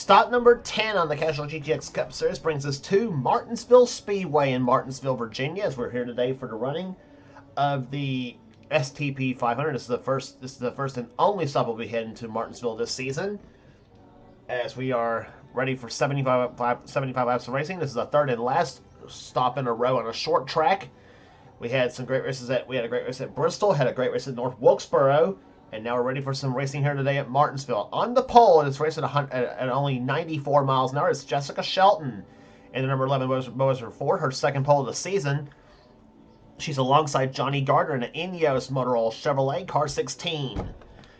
Stop number 10 on the Castrol GTX Cup Series brings us to Martinsville Speedway in Martinsville, Virginia, as we're here today for the running of the STP 500. This is the first and only stop we'll be heading to Martinsville this season, as we are ready for 75 laps of racing. This is the third and last stop in a row on a short track. We had a great race at Bristol, had a great race at North Wilkesboro, and now we're ready for some racing here today at Martinsville. On the pole, and it's racing at only 94 miles an hour, it's Jessica Shelton in the number 11 Motor Ford, her second pole of the season. She's alongside Johnny Gardner in an Ineos Motor Oil Chevrolet car 16.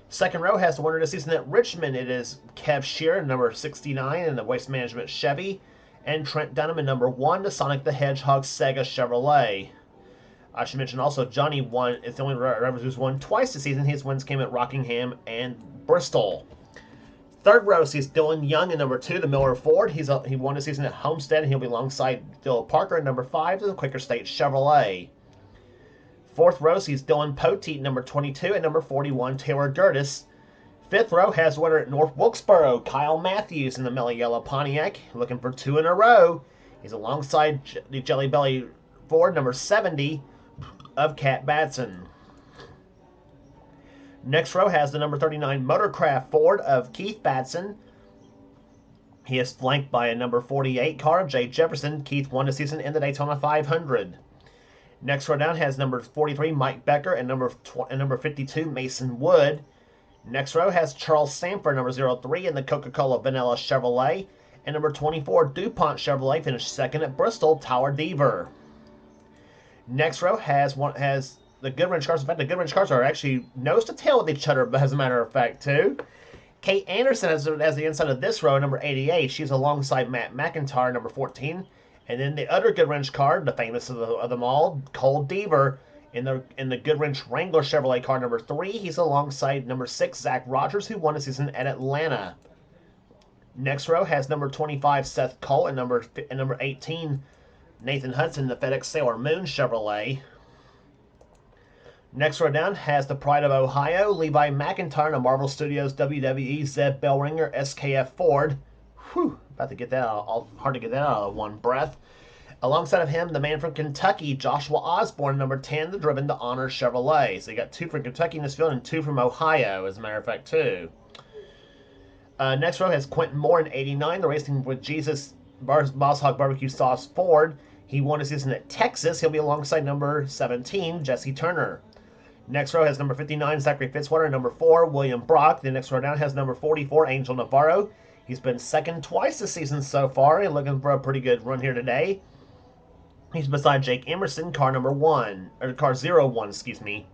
Second row has the winner this season at Richmond. It is Kev Shear, number 69, in the Waste Management Chevy, and Trent Dunham in number 1, the Sonic the Hedgehog Sega Chevrolet. I should mention also Johnny won. It's the only driver who's won twice this season. His wins came at Rockingham and Bristol. Third row sees Dylan Young in number 2, the Miller Ford. He won this season at Homestead, and he'll be alongside Phil Parker in number 5, the Quaker State Chevrolet. Fourth row sees Dylan Poteet, number 22, and number 41, Taylor Gertis. Fifth row has winner at North Wilkesboro, Kyle Matthews in the Mellow Yellow Pontiac, looking for 2 in a row. He's alongside the Jelly Belly Ford, number 70, of Cat Batson. Next row has the number 39 Motorcraft Ford of Keith Batson. He is flanked by a number 48 car of Jay Jefferson. Keith won the season in the Daytona 500. Next row down has number 43 Mike Becker and number 52 Mason Wood. Next row has Charles Sanford, number 03 in the Coca-Cola Vanilla Chevrolet, and number 24 DuPont Chevrolet finished second at Bristol, Tower Deaver. Next row has the Goodwrench cars. In fact, the Goodwrench cars are actually nose to tail with each other, as a matter of fact, too. Kate Anderson has the inside of this row, number 88. She's alongside Matt McIntyre, number 14. And then the other Goodwrench car, the famous of them all, Cole Deaver, in the Goodwrench Wrangler Chevrolet car, number 3. He's alongside number 6, Zach Rogers, who won the season at Atlanta. Next row has number 25, Seth Cole, and number 18, Nathan Hudson, the FedEx Sailor Moon Chevrolet. Next row down has the Pride of Ohio, Levi McIntyre, and a Marvel Studios WWE Zeb Bellringer SKF Ford. Whew, about to get that out, hard to get that out of one breath. Alongside of him, the man from Kentucky, Joshua Osborne, number 10, the Driven to Honor Chevrolet. So you got 2 from Kentucky in this field and 2 from Ohio, as a matter of fact, too. Next row has Quentin Moore in 89, the Racing with Jesus Boss Hog Barbecue Sauce Ford. He won his season at Texas. He'll be alongside number 17, Jesse Turner. Next row has number 59, Zachary Fitzwater, and number 4, William Brock. The next row down has number 44, Angel Navarro. He's been second twice this season so far, and looking for a pretty good run here today. He's beside Jake Emerson, car 01, excuse me.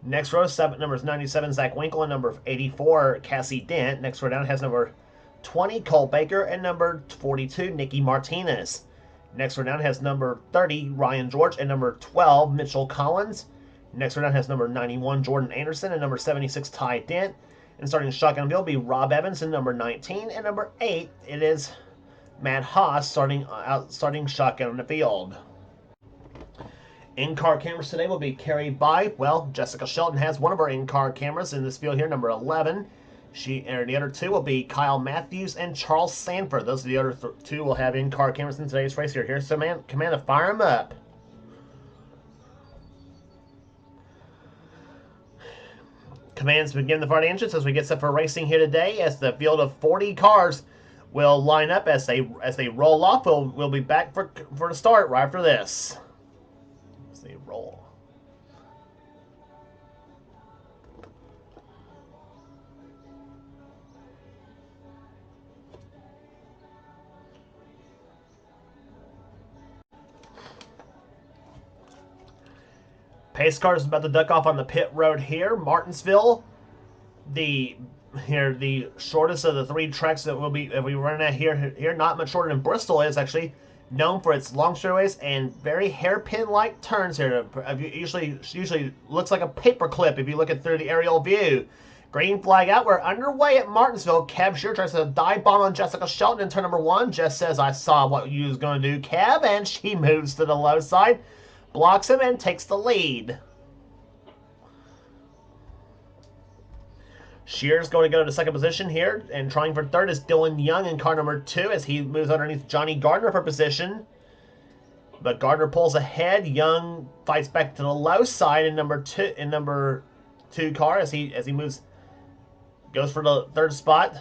Next row, numbers 97, Zach Winkle, and number 84, Cassie Dent. Next row down has number 20, Cole Baker, and number 42, Nikki Martinez. Next row down has number 30, Ryan George, and number 12, Mitchell Collins. Next row down has number 91, Jordan Anderson, and number 76, Ty Dent. And starting shotgun field will be Rob Evans in number 19, and number 8, it is Matt Haas starting shotgun in the field. In-car cameras today will be carried by, well, Jessica Shelton has one of our in-car cameras in this field here, number 11. The other 2 will be Kyle Matthews and Charles Sanford. Those are the other 2 will have in-car cameras in today's race here. Here's the command to fire them up. Commands begin the front engines as we get set for racing here today, as the field of 40 cars will line up as they roll off. We'll be back for the start right after this. As they roll. Pace car is about to duck off on the pit road here. Martinsville, the shortest of the 3 tracks that we run at here, not much shorter than Bristol is, actually known for its long straightaways and very hairpin-like turns here. Usually looks like a paperclip if you look at through the aerial view. Green flag out. We're underway at Martinsville. Kev Shear tries to dive bomb on Jessica Shelton in turn number 1. Jess says, I saw what you was going to do, Kev, and she moves to the low side, blocks him, and takes the lead. Shear's going to go to second position here, and trying for third is Dylan Young in car number 2 as he moves underneath Johnny Gardner for position. But Gardner pulls ahead. Young fights back to the low side in number two car as he moves, goes for the third spot.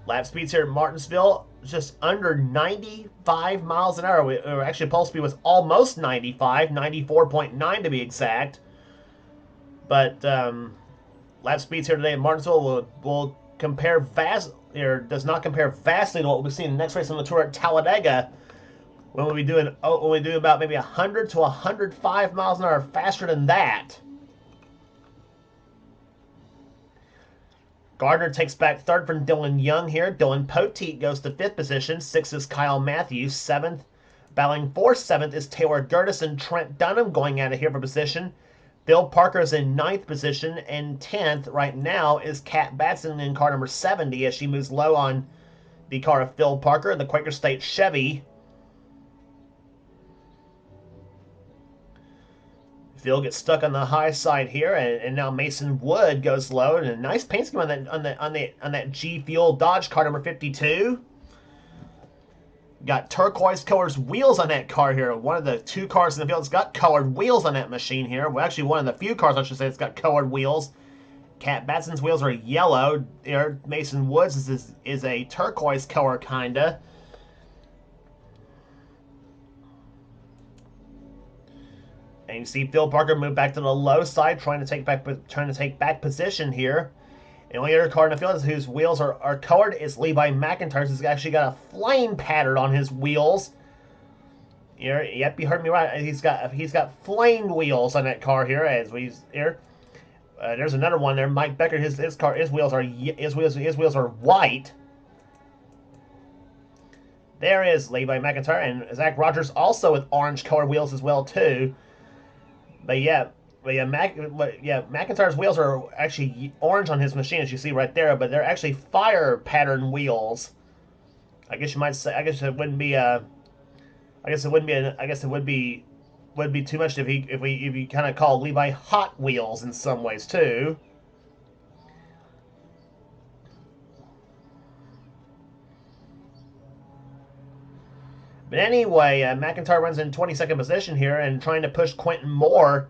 Lap speeds here at Martinsville just under 95 miles an hour. Or actually, pulse speed was almost 95, 94.9 to be exact. But lap speeds here today at Martinsville will compare does not compare vastly to what we'll see in the next race on the tour at Talladega, when we'll be doing about maybe 100 to 105 miles an hour faster than that. Gardner takes back third from Dylan Young here. Dylan Poteet goes to fifth position. Sixth is Kyle Matthews. Seventh, battling for seventh, is Taylor Gertis and Trent Dunham going out of here for position. Phil Parker is in ninth position, and 10th right now is Kat Batson in car number 70 as she moves low on the car of Phil Parker, the Quaker State Chevy. Phil gets stuck on the high side here, and now Mason Wood goes low, and a nice paint scheme on that G Fuel Dodge car number 52. Got turquoise colors wheels on that car here. One of the two cars in the field that's got colored wheels on that machine here. Well, actually, one of the few cars, I should say, that's got colored wheels. Kat Batson's wheels are yellow. Mason Woods is a turquoise color, kinda. And you see Phil Parker move back to the low side, trying to take back position here. The only other car in the field whose wheels are colored is Levi McIntyre. He's actually got a flame pattern on his wheels. Yep, you heard me right. He's got flame wheels on that car here. There's another one there. Mike Becker. His wheels are white. There is Levi McIntyre, and Zach Rogers also with orange colored wheels as well too. But yeah, McIntyre's wheels are actually orange on his machine, as you see right there, but they're actually fire pattern wheels. I guess you might say. I guess it would be too much if you kind of call Levi Hot Wheels in some ways too. But anyway, McIntyre runs in 22nd position here and trying to push Quentin Moore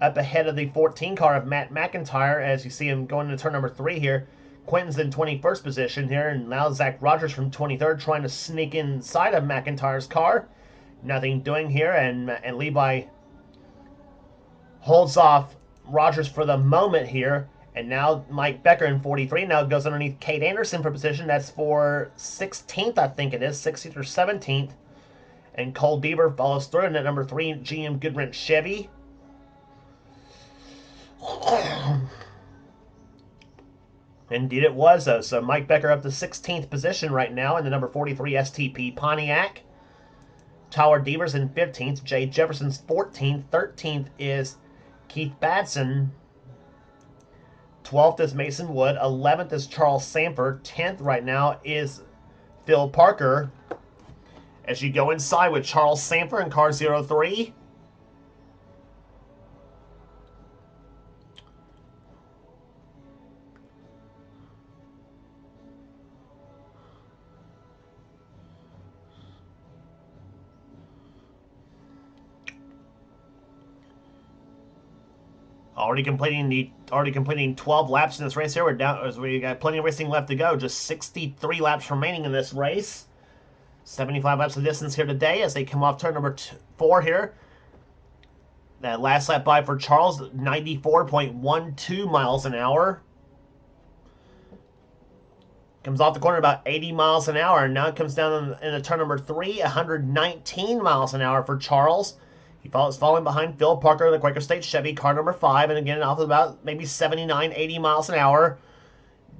up ahead of the 14 car of Matt McIntyre as you see him going into turn number 3 here. Quentin's in 21st position here, and now Zach Rogers from 23rd trying to sneak inside of McIntyre's car. Nothing doing here, and Levi holds off Rogers for the moment here. And now Mike Becker in 43 now goes underneath Kate Anderson for position. That's for 16th, I think it is, 16th or 17th. And Cole Bieber follows through in at number 3 GM Goodwrench Chevy. Indeed it was, though. So Mike Becker up to 16th position right now in the number 43 STP Pontiac. Tyler Devers in 15th. Jay Jefferson's 14th. 13th is Keith Batson. 12th is Mason Wood. 11th is Charles Sanford. 10th right now is Phil Parker. As you go inside with Charles Sanford in car 03. Already completing 12 laps in this race here. We got plenty of racing left to go. Just 63 laps remaining in this race. 75 laps of distance here today as they come off turn number 4 here. That last lap by for Charles, 94.12 miles an hour. Comes off the corner about 80 miles an hour, and now it comes down in turn number 3, 119 miles an hour for Charles. He falling behind Phil Parker, the Quaker State Chevy, car number 5, and again off about maybe 79, 80 miles an hour.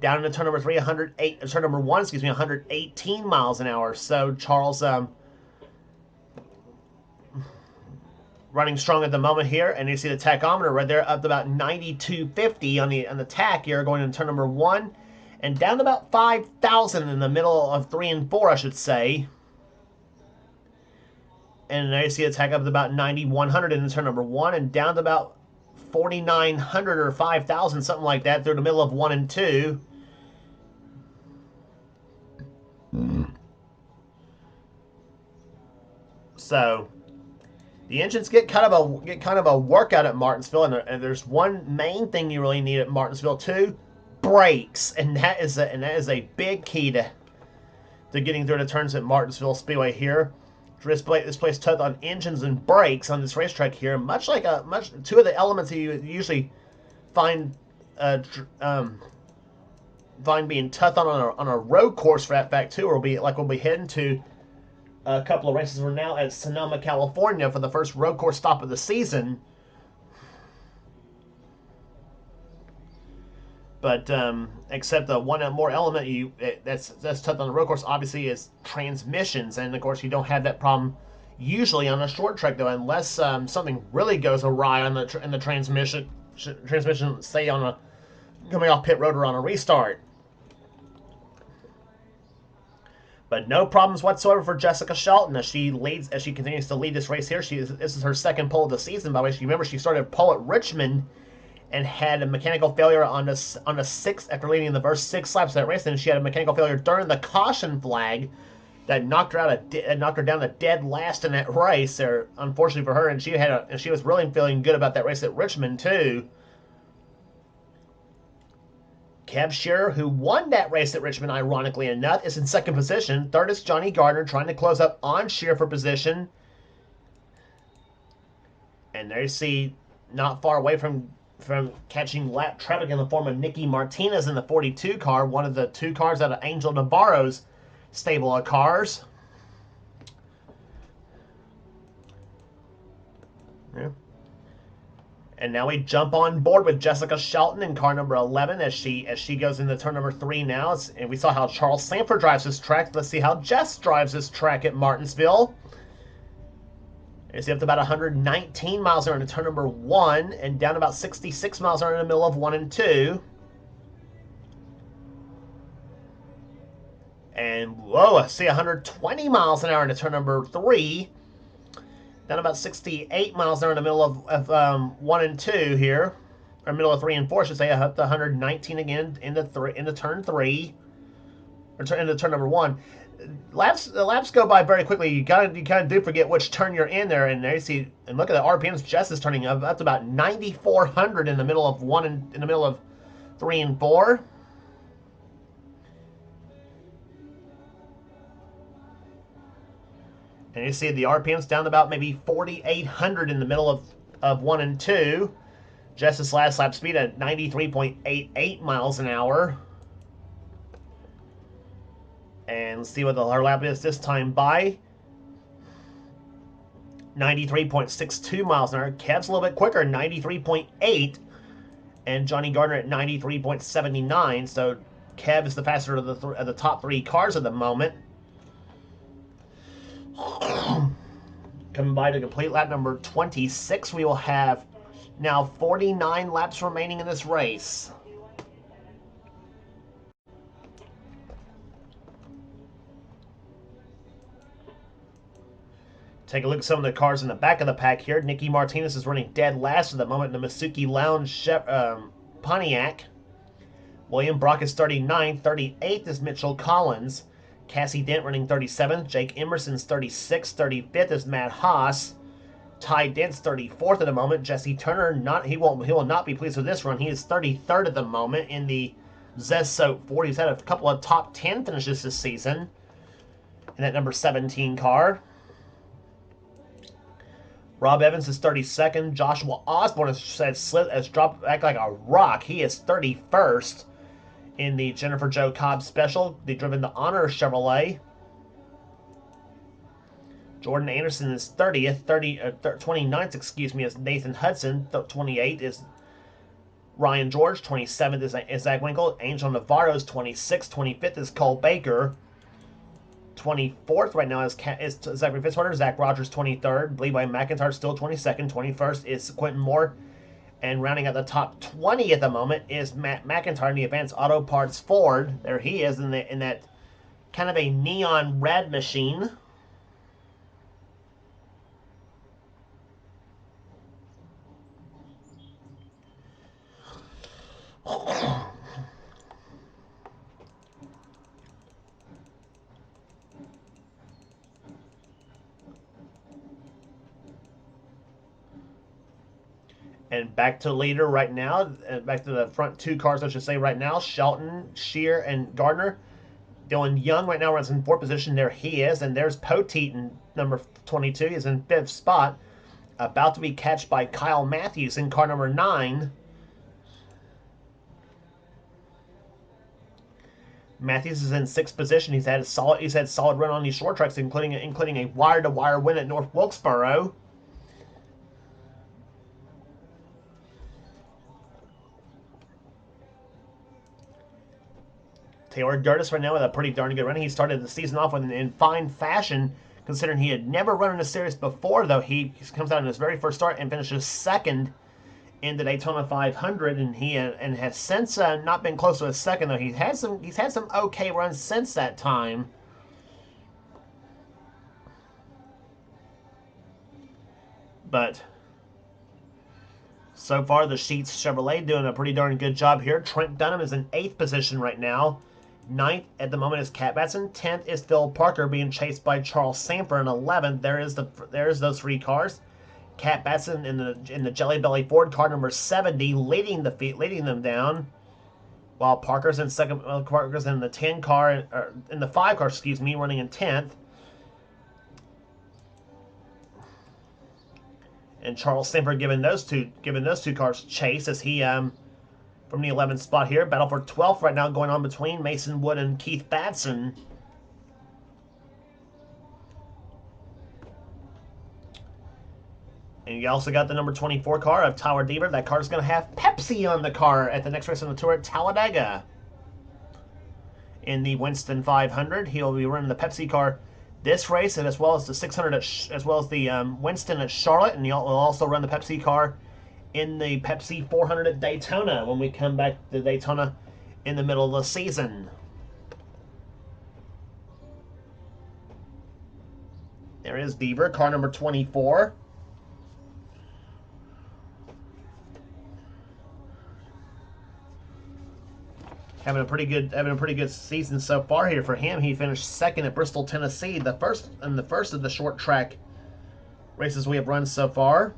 Down into turn number 3, 118 miles an hour. So Charles running strong at the moment here, and you see the tachometer right there up to about 92.50 on the tach here going into turn number 1, and down to about 5,000 in the middle of 3 and 4, I should say. And there you see the tach up to about 9,100 in turn number 1, and down to about 4,900 or 5,000, something like that, through the middle of 1 and 2. So the engines get kind of a workout at Martinsville, and there's one main thing you really need at Martinsville too: brakes, and that is a big key to getting through the turns at Martinsville Speedway here. This place touched on engines and brakes on this racetrack here, much like two of the elements that you usually find find being touched on a road course for that fact too. We'll be heading to a couple of races. We're now at Sonoma, California for the first road course stop of the season. But except the one more element that's touched on the road course obviously is transmissions, and of course you don't have that problem usually on a short track though, unless something really goes awry in the transmission, say on a coming off pit road or on a restart. But no problems whatsoever for Jessica Shelton as she continues to lead this race here. This is her second pole of the season, by the way. Remember, she started pole at Richmond and had a mechanical failure on the sixth after leading the first 6 laps of that race. And she had a mechanical failure during the caution flag that knocked her down a dead last in that race. There, unfortunately for her, and she was really feeling good about that race at Richmond too. Kev Shearer, who won that race at Richmond, ironically enough, is in second position. Third is Johnny Gardner, trying to close up on Shearer for position. And there you see, not far away from catching lap traffic in the form of Nicky Martinez in the 42 car, one of the 2 cars out of Angel Navarro's stable of cars. Yeah. And now we jump on board with Jessica Shelton in car number 11 as she goes into turn number 3 now. And we saw how Charles Sanford drives this track. Let's see how Jess drives this track at Martinsville. It's up to about 119 miles an hour into turn number 1 and down about 66 miles an hour in the middle of 1 and 2. And whoa, I see 120 miles an hour into turn number 3. Down about 68 miles an hour in the middle of 1 and 2 here. Or middle of 3 and 4, I should say. Up to 119 again into turn 3. Or into turn number 1. The laps go by very quickly. You kind of do forget which turn you're in there, and there you see, and look at the RPMs Jess is turning up. That's about 9,400 in the middle of 1 and in the middle of 3 and 4. And you see the RPMs down to about maybe 4,800 in the middle of 1 and 2. Jess's last lap speed at 93.88 miles an hour. And let's see what her lap is this time by. 93.62 miles an hour. Kev's a little bit quicker, 93.8. And Johnny Gardner at 93.79. So Kev is the faster of the top 3 cars at the moment. Coming by to complete lap number 26, we will have now 49 laps remaining in this race. Take a look at some of the cars in the back of the pack here. Nicky Martinez is running dead last at the moment in the Masuki Lounge Pontiac. William Brock is 39th. 38th is Mitchell Collins. Cassie Dent running 37th. Jake Emerson's 36th. 35th is Matt Haas. Ty Dent's 34th at the moment. Jesse Turner, he will not be pleased with this run. He is 33rd at the moment in the Zest-Soap 40. He's had a couple of top 10 finishes this season in that number 17 car. Rob Evans is 32nd. Joshua Osborne has dropped back like a rock. He is 31st in the Jennifer Jo Cobb Special. They driven the Honor Chevrolet. Jordan Anderson is 30th. 29th, excuse me, is Nathan Hudson. 28th is Ryan George. 27th is Zach Winkle. Angel Navarro is 26th. 25th is Cole Baker. 24th right now is Zachary Fitzwater. Zach Rogers 23rd. Levi McIntyre still 22nd. 21st is Quentin Moore. And rounding out the top 20 at the moment is Matt McIntyre in the Advanced Auto Parts Ford. There he is in that kind of a neon red machine. And back to leader right now, back to the front two cars, I should say, right now. Shelton, Shear, and Gardner. Dylan Young right now runs in fourth position. There he is. And there's Poteet in number 22. He's in fifth spot. About to be catched by Kyle Matthews in car number 9. Matthews is in sixth position. He's had solid run on these short tracks, including a wire-to-wire win at North Wilkesboro. Taylor Durtis right now with a pretty darn good run. He started the season off in fine fashion, considering he had never run in a series before, though. He comes out in his very first start and finishes second in the Daytona 500, and he has since not been close to a second, though. He's had some okay runs since that time. But so far, the Sheets Chevrolet doing a pretty darn good job here. Trent Dunham is in 8th position right now. 9th at the moment is Cat Batson. 10th is Phil Parker being chased by Charles Sanford. And 11th, there's those 3 cars. Cat Batson in the Jelly Belly Ford car number 70, leading them down, while Parker's in second. Parker's in the 10 car, or in the 5 car, excuse me, running in 10th. And Charles Sanford giving those two cars chase as he from the 11th spot here. Battle for 12th right now going on between Mason Wood and Keith Batson. And you also got the number 24 car of Tyler Deaver. That car is going to have Pepsi on the car at the next race on the tour at Talladega. In the Winston 500, he'll be running the Pepsi car this race, and as well as the 600, as well as the Winston at Charlotte, and he'll also run the Pepsi car in the Pepsi 400 at Daytona when we come back to Daytona in the middle of the season. There is Deaver, car number 24. Having a pretty good season so far here for him. He finished second at Bristol, Tennessee, the first of the short track races we have run so far.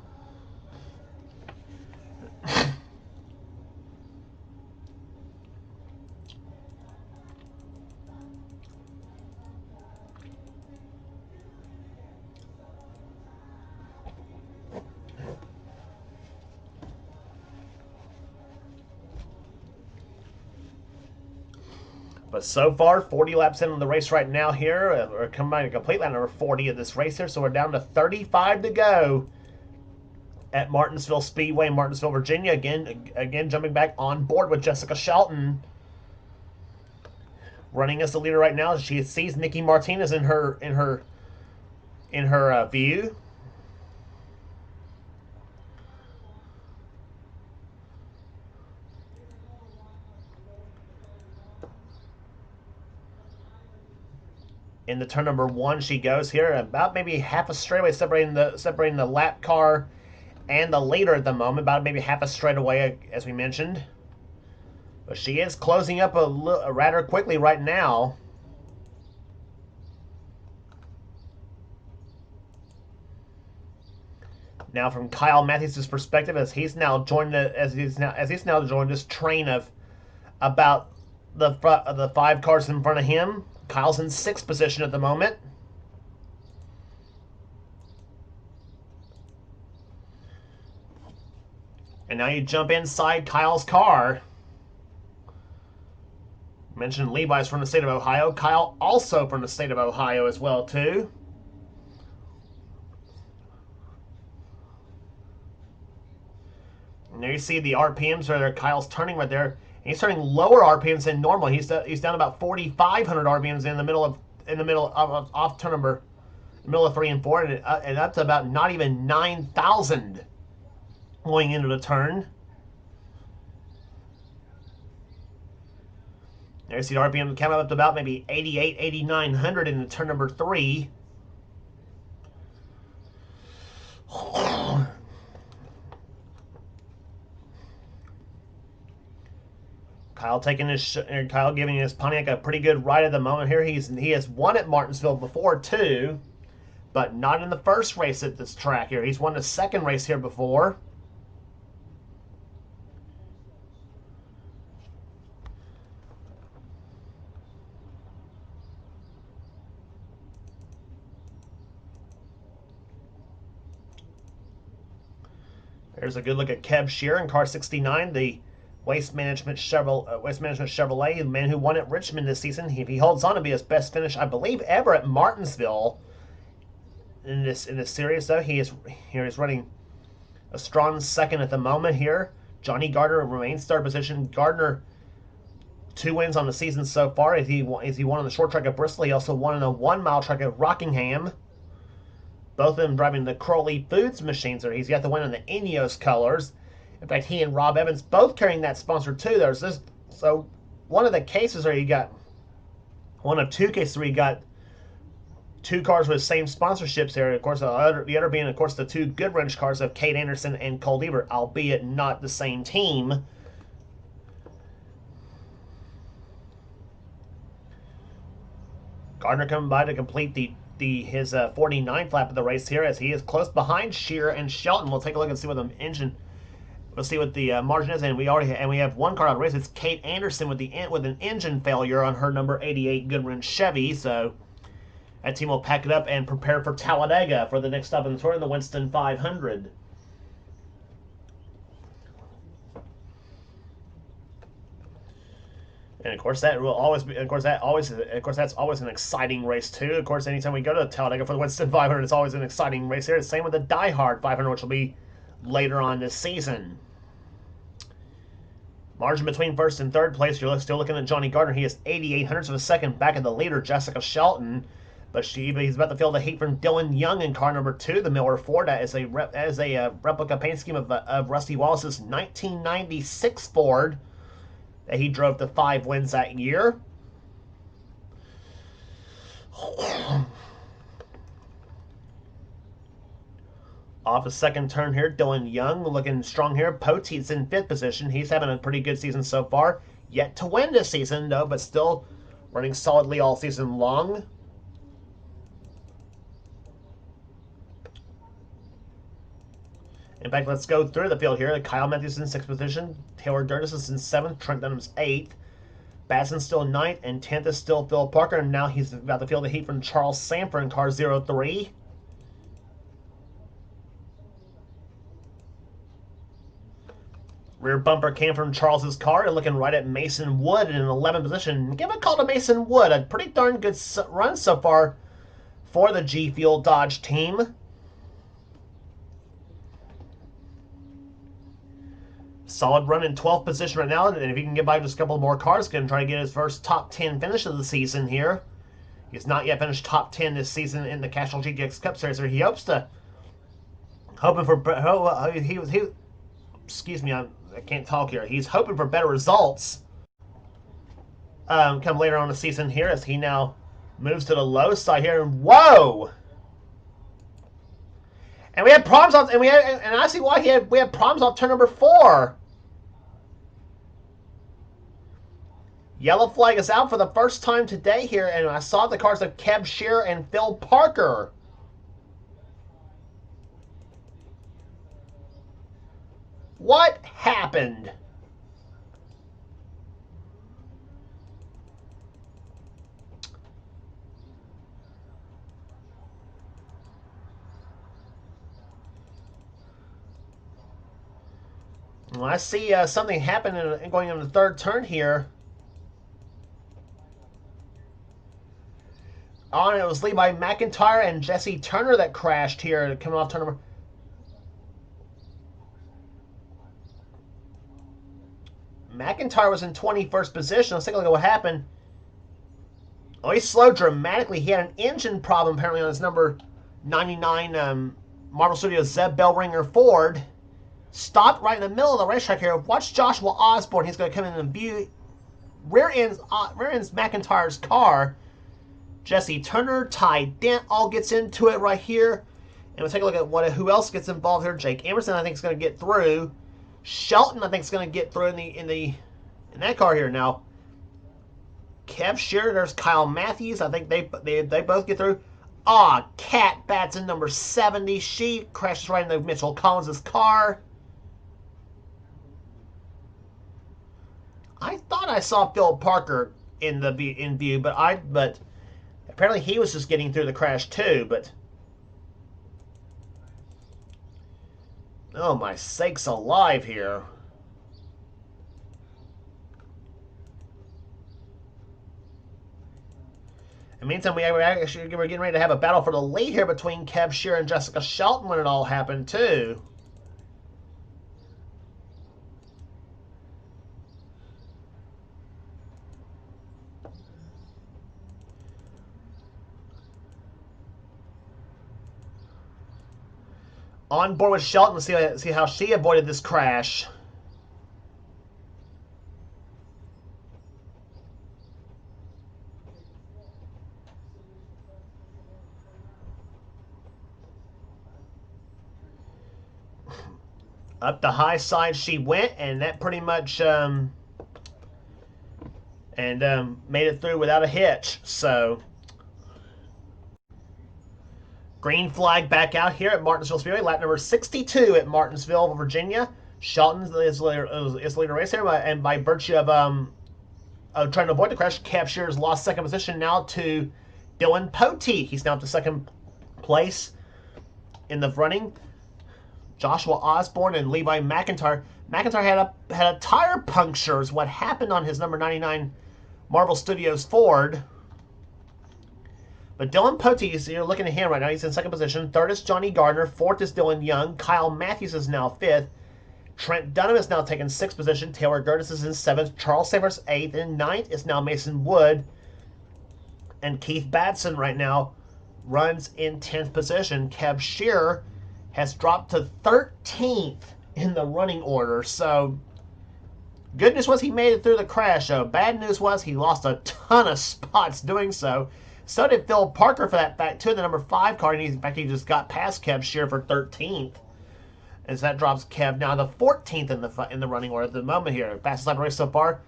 But so far, 40 laps into the race right now here. We're combining a complete lap number 40 of this race here, so we're down to 35 to go at Martinsville Speedway in Martinsville, Virginia. Again, jumping back on board with Jessica Shelton, running as the leader right now. She sees Nikki Martinez in her view. In the turn number 1, she goes here, about maybe half a straightaway separating the lap car and the leader at the moment, about maybe half a straightaway, as we mentioned. But she is closing up rather quickly right now. Now, from Kyle Matthews' perspective, as he's now joined this train of about the 5 cars in front of him. Kyle's in 6th position at the moment. And now you jump inside Kyle's car. Mentioned Levi's from the state of Ohio. Kyle also from the state of Ohio as well, too. And there you see the RPMs where Kyle's turning right there. He's turning lower RPMs than normal. He's down about 4,500 RPMs in the middle of off turn number, the middle of 3 and 4, and up to about not even 9,000 going into the turn. There you see the RPM coming up to about maybe 88, 8,900 in the turn number 3. Kyle giving his Pontiac a pretty good ride at the moment here. He has won at Martinsville before too, but not in the first race at this track here. He's won the second race here before. Here's a good look at Kev Shear in car 69, the Waste Management Chevrolet, the man who won at Richmond this season. If he holds on to be his best finish, I believe, ever at Martinsville in this series, though. He's running a strong second at the moment here. Johnny Gardner remains third position. Gardner, 2 wins on the season so far. He won on the short track at Bristol. He also won on a 1-mile track at Rockingham. Both of them driving the Crowley Foods machines. Or he's got the win in the Ineos colors. In fact, he and Rob Evans both carrying that sponsor too. There's this. So one of the cases where you got one of 2 cases where you got 2 cars with the same sponsorships here. Of course, the other being, of course, the 2 Goodwrench cars of Kate Anderson and Cole Deaver, albeit not the same team. Gardner coming by to complete his 49th lap of the race here, as he is close behind Shearer and Shelton. We'll take a look and see what the engine. We'll see what the margin is, and we have 1 car out of the race. It's Kate Anderson with an engine failure on her number 88 Goodwrench Chevy. So that team will pack it up and prepare for Talladega for the next stop in the tour in the Winston 500. And of course, that will always be. That's always an exciting race too. Of course, anytime we go to Talladega for the Winston 500, it's always an exciting race here. Same with the Die Hard 500, which will be later on this season. Margin between first and third place, you're still looking at Johnny Gardner. He is 8/800ths of a second back of the leader, Jessica Shelton. But he's about to feel the heat from Dylan Young in car number 2, the Miller Ford. That is a replica paint scheme of Rusty Wallace's 1996 Ford that he drove to 5 wins that year. Off a second turn here, Dylan Young looking strong here. Poteet's in 5th position. He's having a pretty good season so far. Yet to win this season, though, but still running solidly all season long. In fact, let's go through the field here. Kyle Matthews in 6th position. Taylor Durdes is in 7th. Trent Dunham's 8th. Bason's still 9th. And 10th is still Phil Parker. And now he's about to feel the heat from Charles Sanford in car 03. Rear bumper came from Charles's car. And looking right at Mason Wood in an 11th position. Give a call to Mason Wood. A pretty darn good run so far for the G Fuel Dodge team. Solid run in 12th position right now, and if he can get by just a couple more cars, going to try to get his first top 10 finish of the season here. He's not yet finished top 10 this season in the Castrol GTX Cup Series. He hopes to, excuse me, I can't talk here. He's hoping for better results come later on in the season here, as he now moves to the low side here. And whoa! And we had problems off, and I see why we had problems off turn number 4. Yellow flag is out for the first time today here, and I saw the cars of Kev Shearer and Phil Parker. What happened? Well, I see something happening going on the 3rd turn here. Oh, and it was Levi McIntyre and Jesse Turner that crashed here coming off turn number. McIntyre was in 21st position. Let's take a look at what happened. Oh, he slowed dramatically. He had an engine problem apparently on his number 99 Marble Studios Zeb Bellringer Ford. Stopped right in the middle of the racetrack here. Watch Joshua Osborne. He's going to come in and view rear ends McIntyre's car. Jesse Turner, Ty Dent all gets into it right here. And we'll take a look at who else gets involved here. Jake Emerson, I think, is going to get through. Shelton, I think, is going to get through in that car here now. Kev Shearer, there's Kyle Matthews. I think they both get through. Kat Batson, number 70. She crashes right into Mitchell Collins' car. I thought I saw Phil Parker in view, but apparently he was just getting through the crash too. But Oh, my sakes alive here. In the meantime, we're getting ready to have a battle for the lead here between Kev Shear and Jessica Shelton when it all happened, too. On board with Shelton to see how she avoided this crash. Up the high side she went, and that pretty much made it through without a hitch. So, green flag back out here at Martinsville Speedway, lap number 62 at Martinsville, Virginia. Shelton is leader race here, and by virtue of trying to avoid the crash, Kev Shear's lost second position now to Dylan Poteet. He's now up to second place in the running. Joshua Osborne and Levi McIntyre. McIntyre had a tire puncture is what happened on his number 99 Marvel Studios Ford. But Dylan Poteet, you're looking at him right now. He's in second position. Third is Johnny Gardner. Fourth is Dylan Young. Kyle Matthews is now fifth. Trent Dunham is now taking sixth position. Taylor Gertis is in seventh. Charles Savers eighth. And ninth is now Mason Wood. And Keith Batson right now runs in 10th position. Kev Shear has dropped to 13th in the running order. So, good news was he made it through the crash. Bad news was he lost a ton of spots doing so. So did Phil Parker for that fact, too, in the number 5 car. And in fact, he just got past Kev Shear for 13th. As that drops Kev now to 14th in the running order at the moment here. Fastest lap race so far.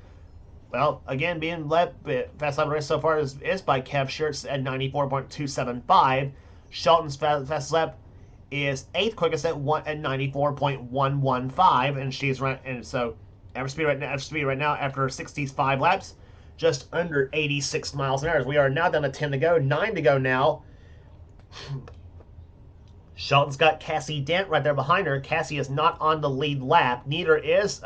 Well, again, being led, fast lap race so far is by Kev Shear at 94.275. Shelton's fastest lap is 8th quickest at 94.115, and she's right. And so average speed right now after 65 laps, just under 86 miles an hour. We are now down to 10 to go, 9 to go now. Shelton's got Cassie Dent right there behind her. Cassie is not on the lead lap. Neither is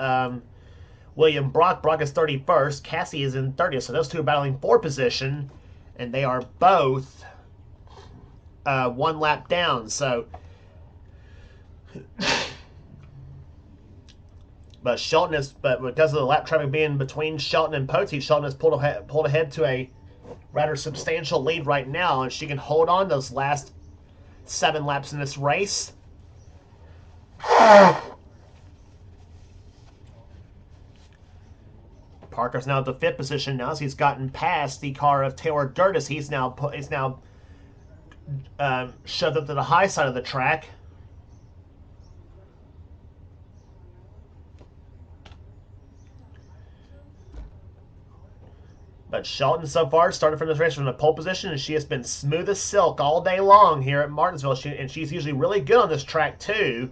William Brock. Brock is 31st. Cassie is in 30th. So those two are battling for position, and they are both one lap down. So, but because of the lap traffic being between Shelton and Poteet, Shelton has pulled ahead to a rather substantial lead right now, and she can hold on those last 7 laps in this race. Parker's now at the 5th position now, so he's gotten past the car of Taylor Gertis. He's now shoved up to the high side of the track. But Shelton so far started from this race from the pole position, and she has been smooth as silk all day long here at Martinsville. And she's usually really good on this track too.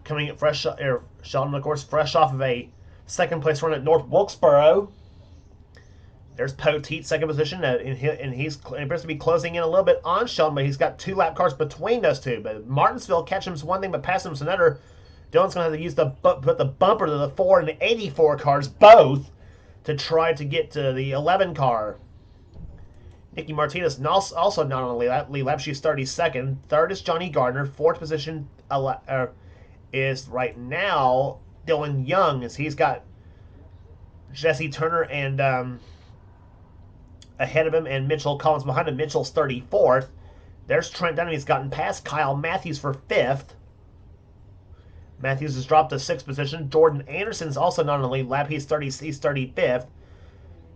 Coming in fresh, Shelton, of course, fresh off of a second place run at North Wilkesboro. There's Poteet, second position, and he's appears to be closing in a little bit on Shelton, but he's got 2 lap cars between those two. But Martinsville catch him's one thing, but pass him's another. Dylan's going to have to put the bumper to the 4 and the 84 cars both to try to get to the 11 car. Nikki Martinez also not on the lead lap. She's 32nd. Third is Johnny Gardner. Fourth position is right now Dylan Young, as he's got Jesse Turner and ahead of him, and Mitchell Collins behind him. Mitchell's 34th. There's Trent Dunham. He's gotten past Kyle Matthews for 5th. Matthews has dropped to 6th position. Jordan Anderson's also not on the lead lap. He's 35th.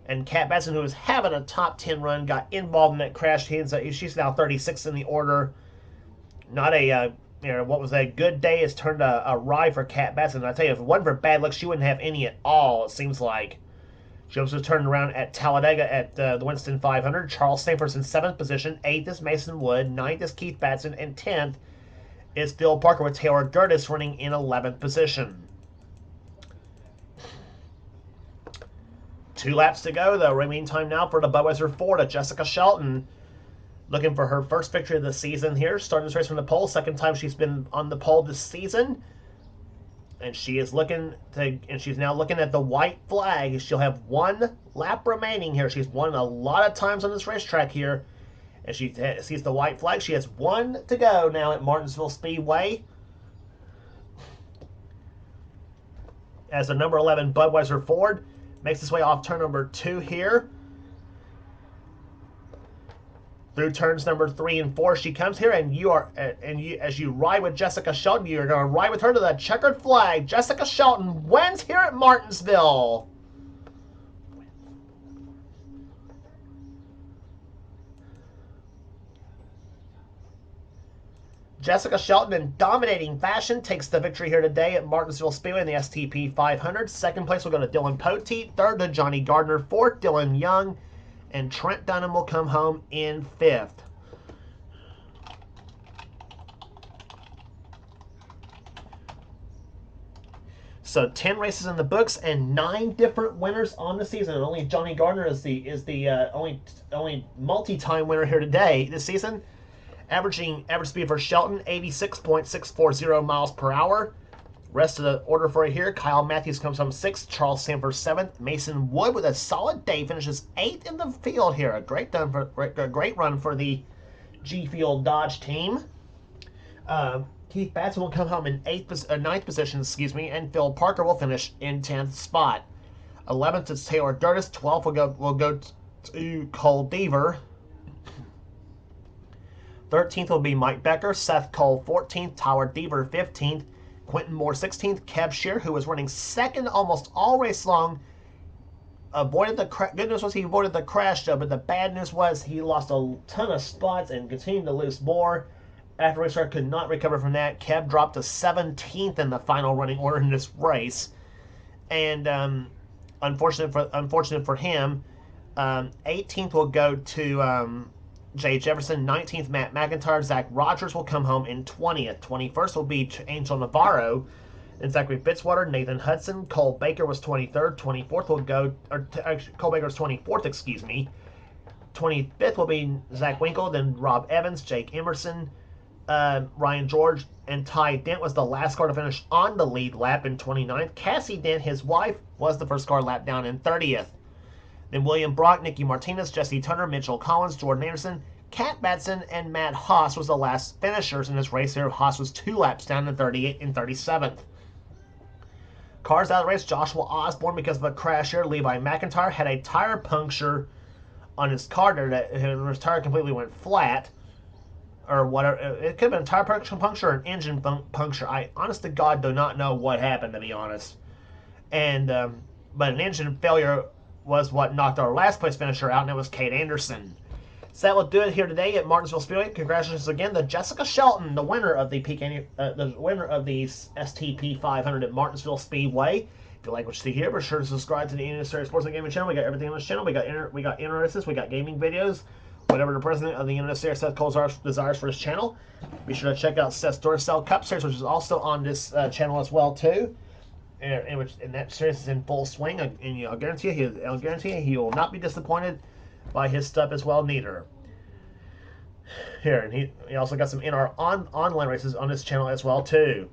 And Kat Batson, who was having a top 10 run, got involved in that crash. She's now 36th in the order. Not a what was a good day has turned a ride for Kat Batson. And I tell you, if it wasn't for bad luck, she wouldn't have any at all, it seems like. She also turned around at Talladega at the Winston 500. Charles Stanford's in 7th position. 8th is Mason Wood. 9th is Keith Batson. And 10th is Phil Parker with Taylor Gertis running in 11th position. 2 laps to go, though. Remaining time now for the Budweiser Ford of Jessica Shelton. looking for her first victory of the season here. Starting this race from the pole. Second time she's been on the pole this season. And she is looking to, and she's now looking at the white flag. She'll have one lap remaining here. She's won a lot of times on this racetrack here. And she sees the white flag. She has one to go now at Martinsville Speedway. As the number 11 Budweiser Ford makes its way off turn number 2 here. Through turns number 3 and 4, she comes here, and as you ride with Jessica Shelton, you're going to ride with her to the checkered flag. Jessica Shelton wins here at Martinsville. Jessica Shelton, in dominating fashion, takes the victory here today at Martinsville Speedway in the STP 500. Second place will go to Dylan Poteet. Third to Johnny Gardner. Fourth, Dylan Young. And Trent Dunham will come home in 5th. So 10 races in the books and 9 different winners on the season. And only Johnny Gardner is the only multi-time winner here today this season. Average speed for Shelton 86.640 miles per hour. Rest of the order for it here: Kyle Matthews comes home 6th, Charles Sanford 7th, Mason Wood with a solid day finishes 8th in the field here. A great run for the G Field Dodge team. Keith Batson will come home in 9th position, and Phil Parker will finish in 10th spot. 11th is Taylor Durtis. 12th will go to Cole Deaver. 13th will be Mike Becker. Seth Cole 14th, Tyler Deaver 15th. Quentin Moore 16th. Kev Shear, who was running second almost all race long, avoided the good news was he avoided the crash though, but the bad news was he lost a ton of spots and continued to lose more. After restart, could not recover from that. Kev dropped to 17th in the final running order in this race, and unfortunate for him, 18th will go to Jay Jefferson. 19th, Matt McIntyre. Zach Rogers will come home in 20th. 21st will be Angel Navarro and Zachary Fitzwater. Nathan Hudson. Cole Baker was 23rd. 24th will go, Cole Baker was 24th, excuse me. 25th will be Zach Winkle, then Rob Evans, Jake Emerson, Ryan George, and Ty Dent was the last car to finish on the lead lap in 29th. Cassie Dent, his wife, was the first car lap down in 30th. Then William Brock, Nicky Martinez, Jesse Turner, Mitchell Collins, Jordan Anderson, Cat Batson, and Matt Haas was the last finishers in this race here. Haas was 2 laps down in 38th and 37th. Cars out of the race: Joshua Osborne, because of a crash here. Levi McIntyre had a tire puncture on his car there, that his tire completely went flat. Or whatever. It could have been a tire puncture or an engine puncture. I, honest to God, do not know what happened, to be honest. And but an engine failure was what knocked our last place finisher out, and it was Kate Anderson. So that will do it here today at Martinsville Speedway. Congratulations again to Jessica Shelton, the winner of the STP 500 at Martinsville Speedway. If you like what you see here, be sure to subscribe to the NNSCRA Sports and Gaming channel. We got everything on this channel. We got interests, we got gaming videos, whatever the president of the NNSCRA Seth Cole desires for his channel. Be sure to check out Seth's Duracell Cup Series, which is also on this channel as well too. And that series is in full swing, and I'll guarantee you he will not be disappointed by his stuff as well, neither. Here, and he also got some online races on this channel as well too.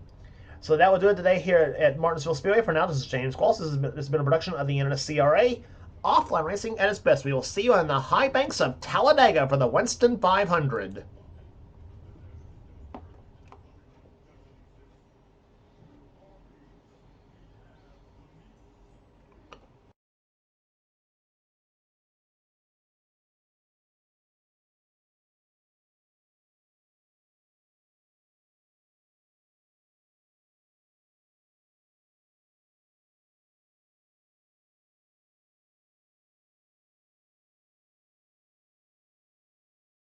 So that will do it today here at Martinsville Speedway. For now, this is James Qualls. This has been a production of the NNSCRA, offline racing at its best. We will see you on the high banks of Talladega for the Winston 500.